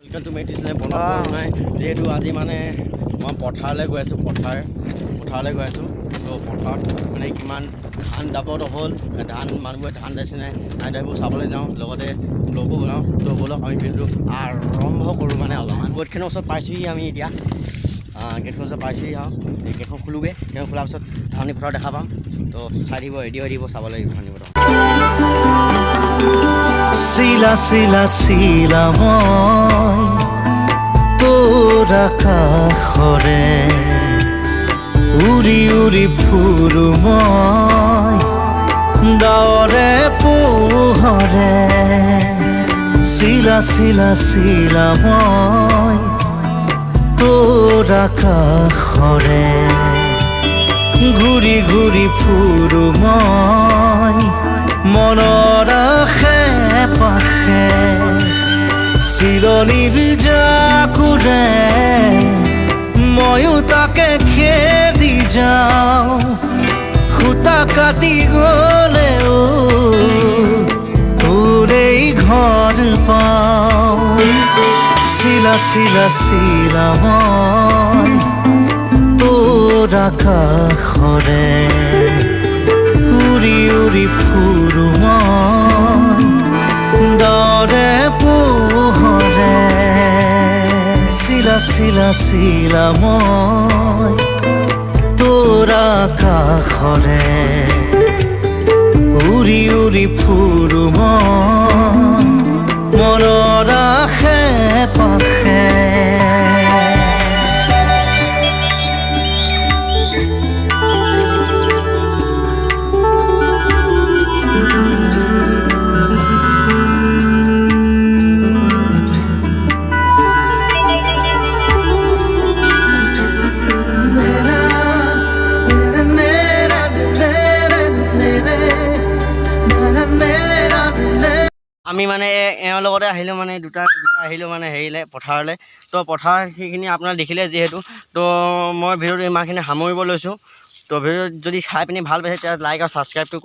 তুমি মেটিছিলে বনাব নাই যেহেতু আজি মানে মই পথাৰলৈ গৈ আছোঁ পথাৰলৈ গৈ আছোঁ তো পথাৰত মানে কিমান ধান দাবত হ'ল ধান মানুহবোৰে ধান দাইছে নাই সেইবোৰ চাবলৈ যাওঁ লগতে লগো বনাওঁ তো ব'লক আমি ভিডিঅ'টো আৰম্ভ কৰোঁ মানে অলপমান গেটখনৰ ওচৰত পাইছোঁহি আমি এতিয়া গেটখনৰ ওচৰত পাইছোঁহি আৰু গেটখন খোলোগৈ গেটখন খোলাৰ পিছত ধাননি পথাৰ দেখা পাম তো চাই দিব ৰেডি হৈ দিব চাবলৈ ধাননি পথাৰ শিলা শিলা শিলা মই তোৰ আকাশৰে উৰি উৰি ফুৰো মই ডাৱৰে পোহৰে শিলা শিলা শিলা মই তোৰ আকাশৰে ঘূৰি ঘূৰি ফুৰো মই মনৰ আশে পাশে চিলনিৰ জাকুৰে ময়ো তাকে খেদি যাওঁ সূতা কাটি গ'লেও তোৰেই ঘৰ পাওঁ শিলা শিলা শিলা মই তোৰ আকাশৰে উৰি উৰি ফুৰো মই ডাৱৰে পোহৰে শিলা শিলা শিলা মই তোৰ আকাশৰে উৰি উৰি ফুৰো মই মনৰ আশে পাশে আমি মানে এওঁৰ লগতে আহিলোঁ মানে দুটা আহিলোঁ মানে হেৰিলৈ পথাৰলৈ তো পথাৰ সেইখিনি আপোনাৰ দেখিলে যিহেতু তো মই ভিডিঅ'টো ইমানখিনি সামৰিব লৈছোঁ তো ভিডিঅ'ত যদি চাই পিনি ভাল পাইছে তেতিয়া লাইক আৰু ছাবস্ক্ৰাইবটো